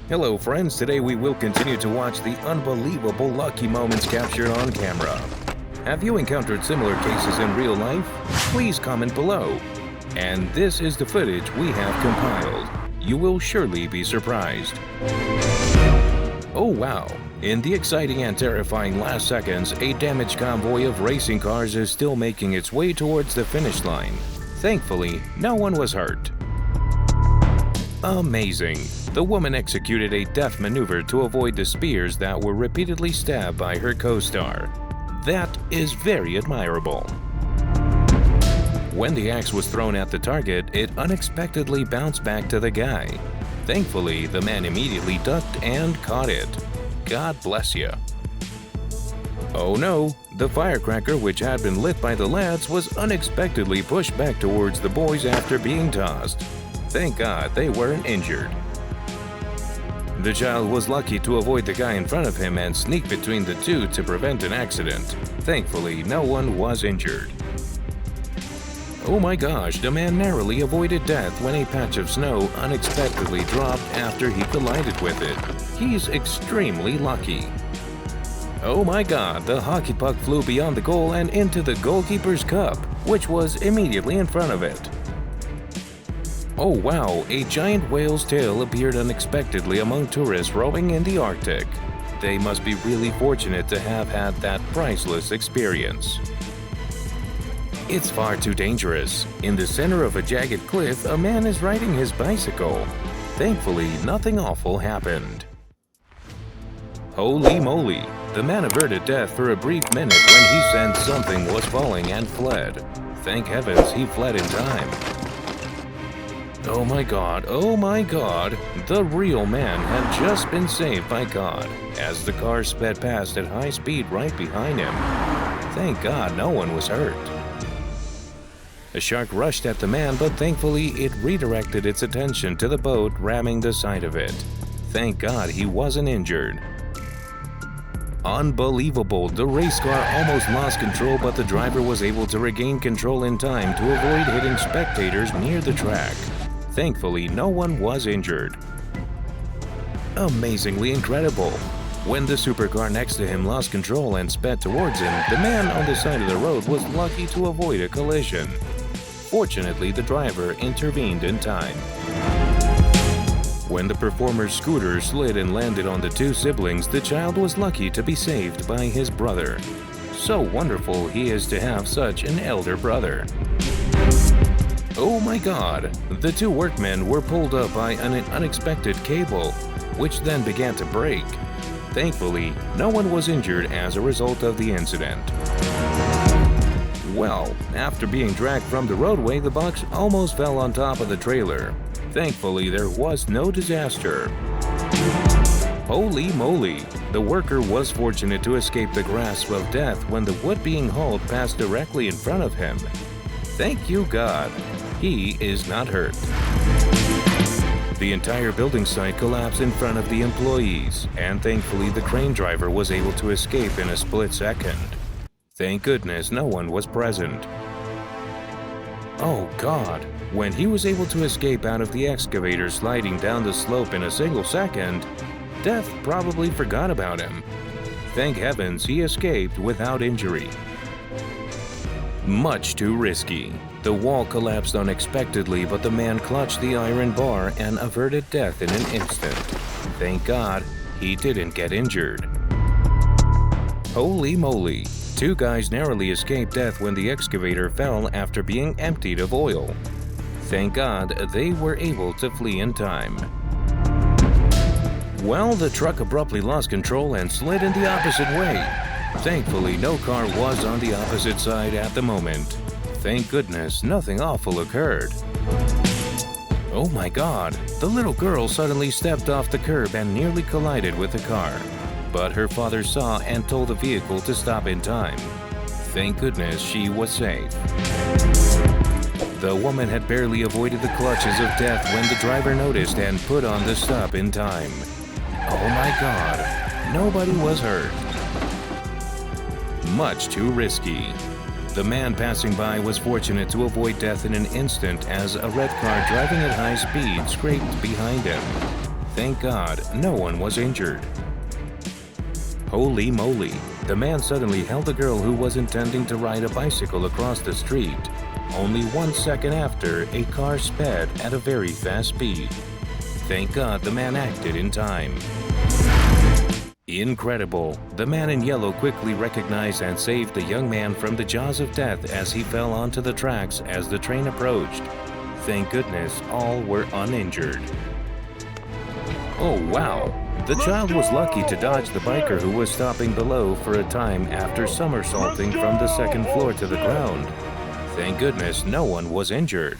Hello friends, today we will continue to watch the unbelievable lucky moments captured on camera. Have you encountered similar cases in real life? Please comment below. And this is the footage we have compiled. You will surely be surprised. Oh wow! In the exciting and terrifying last seconds, a damaged convoy of racing cars is still making its way towards the finish line. Thankfully, no one was hurt. Amazing! The woman executed a death maneuver to avoid the spears that were repeatedly stabbed by her co-star. That is very admirable. When the axe was thrown at the target, it unexpectedly bounced back to the guy. Thankfully, the man immediately ducked and caught it. God bless you. Oh no! The firecracker, which had been lit by the lads, was unexpectedly pushed back towards the boys after being tossed. Thank God they weren't injured. The child was lucky to avoid the guy in front of him and sneak between the two to prevent an accident. Thankfully, no one was injured. Oh my gosh, the man narrowly avoided death when a patch of snow unexpectedly dropped after he collided with it. He's extremely lucky. Oh my god, the hockey puck flew beyond the goal and into the goalkeeper's cup, which was immediately in front of it. Oh wow, a giant whale's tail appeared unexpectedly among tourists rowing in the Arctic. They must be really fortunate to have had that priceless experience. It's far too dangerous. In the center of a jagged cliff, a man is riding his bicycle. Thankfully, nothing awful happened. Holy moly! The man averted death for a brief minute when he sensed something was falling and fled. Thank heavens he fled in time. Oh my god, the real man had just been saved by God as the car sped past at high speed right behind him. Thank God no one was hurt. A shark rushed at the man, but thankfully it redirected its attention to the boat ramming the side of it. Thank God he wasn't injured. Unbelievable! The race car almost lost control, but the driver was able to regain control in time to avoid hitting spectators near the track. Thankfully, no one was injured. Amazingly incredible! When the supercar next to him lost control and sped towards him, the man on the side of the road was lucky to avoid a collision. Fortunately, the driver intervened in time. When the performer's scooter slid and landed on the two siblings, the child was lucky to be saved by his brother. So wonderful he is to have such an elder brother. Oh my god! The two workmen were pulled up by an unexpected cable, which then began to break. Thankfully, no one was injured as a result of the incident. Well, after being dragged from the roadway, the box almost fell on top of the trailer. Thankfully, there was no disaster. Holy moly! The worker was fortunate to escape the grasp of death when the wood being hauled passed directly in front of him. Thank you, God. He is not hurt. The entire building site collapsed in front of the employees, and thankfully the crane driver was able to escape in a split second. Thank goodness no one was present. Oh God! When he was able to escape out of the excavator sliding down the slope in a single second, death probably forgot about him. Thank heavens he escaped without injury. Much too risky. The wall collapsed unexpectedly, but the man clutched the iron bar and averted death in an instant. Thank God he didn't get injured. Holy moly! Two guys narrowly escaped death when the excavator fell after being emptied of oil. Thank God they were able to flee in time. Well, the truck abruptly lost control and slid in the opposite way. Thankfully, no car was on the opposite side at the moment. Thank goodness nothing awful occurred. Oh my God! The little girl suddenly stepped off the curb and nearly collided with the car. But her father saw and told the vehicle to stop in time. Thank goodness she was safe. The woman had barely avoided the clutches of death when the driver noticed and put on the stop in time. Oh my God! Nobody was hurt. Much too risky. The man passing by was fortunate to avoid death in an instant as a red car driving at high speed scraped behind him. Thank God, no one was injured. Holy moly! The man suddenly held a girl who was intending to ride a bicycle across the street. Only 1 second after, a car sped at a very fast speed. Thank God the man acted in time. Incredible! The man in yellow quickly recognized and saved the young man from the jaws of death as he fell onto the tracks as the train approached. Thank goodness all were uninjured. Oh wow! The child was lucky to dodge the biker who was stopping below for a time after somersaulting from the second floor to the ground. Thank goodness no one was injured.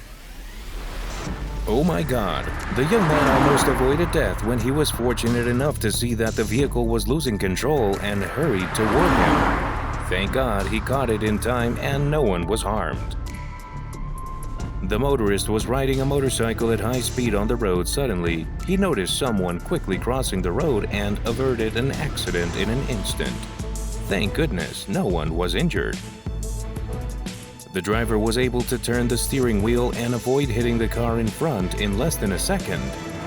Oh my God! The young man almost avoided death when he was fortunate enough to see that the vehicle was losing control and hurried toward him. Thank God he caught it in time and no one was harmed. The motorist was riding a motorcycle at high speed on the road. Suddenly, he noticed someone quickly crossing the road and averted an accident in an instant. Thank goodness no one was injured. The driver was able to turn the steering wheel and avoid hitting the car in front in less than a second,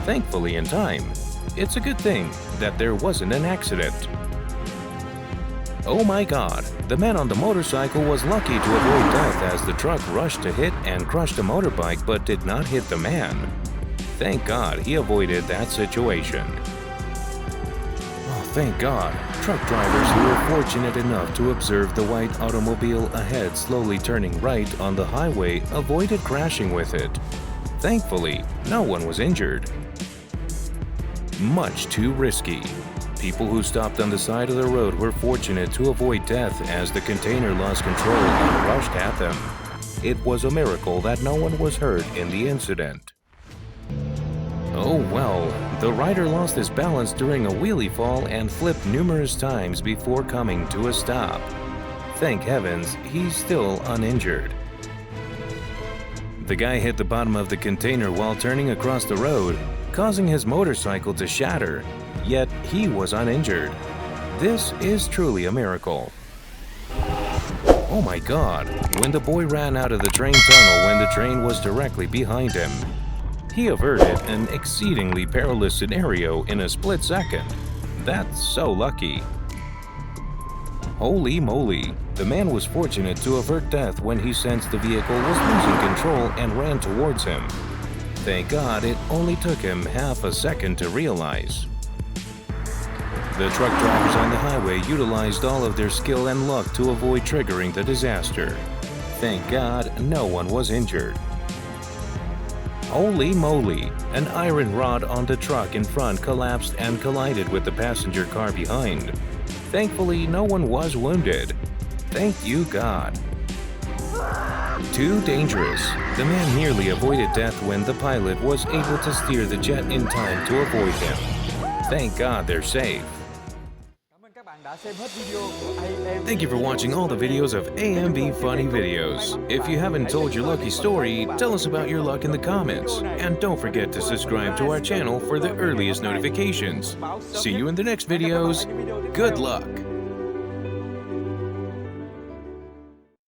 thankfully in time. It's a good thing that there wasn't an accident. Oh my God! The man on the motorcycle was lucky to avoid death as the truck rushed to hit and crushed the motorbike but did not hit the man. Thank God he avoided that situation. Oh, thank God! Truck drivers who were fortunate enough to observe the white automobile ahead slowly turning right on the highway avoided crashing with it. Thankfully, no one was injured. Much too risky. People who stopped on the side of the road were fortunate to avoid death as the container lost control and rushed at them. It was a miracle that no one was hurt in the incident. Oh well, the rider lost his balance during a wheelie fall and flipped numerous times before coming to a stop. Thank heavens, he's still uninjured. The guy hit the bottom of the container while turning across the road, causing his motorcycle to shatter, yet he was uninjured. This is truly a miracle. Oh my God, when the boy ran out of the train tunnel when the train was directly behind him. He averted an exceedingly perilous scenario in a split second. That's so lucky. Holy moly! The man was fortunate to avert death when he sensed the vehicle was losing control and ran towards him. Thank God it only took him half a second to realize. The truck drivers on the highway utilized all of their skill and luck to avoid triggering the disaster. Thank God no one was injured. Holy moly! An iron rod on the truck in front collapsed and collided with the passenger car behind. Thankfully, no one was wounded. Thank you, God. Too dangerous. The man nearly avoided death when the pilot was able to steer the jet in time to avoid him. Thank God they're safe. Thank you for watching all the videos of AMV Funny Videos. If you haven't told your lucky story, tell us about your luck in the comments. And don't forget to subscribe to our channel for the earliest notifications. See you in the next videos. Good luck!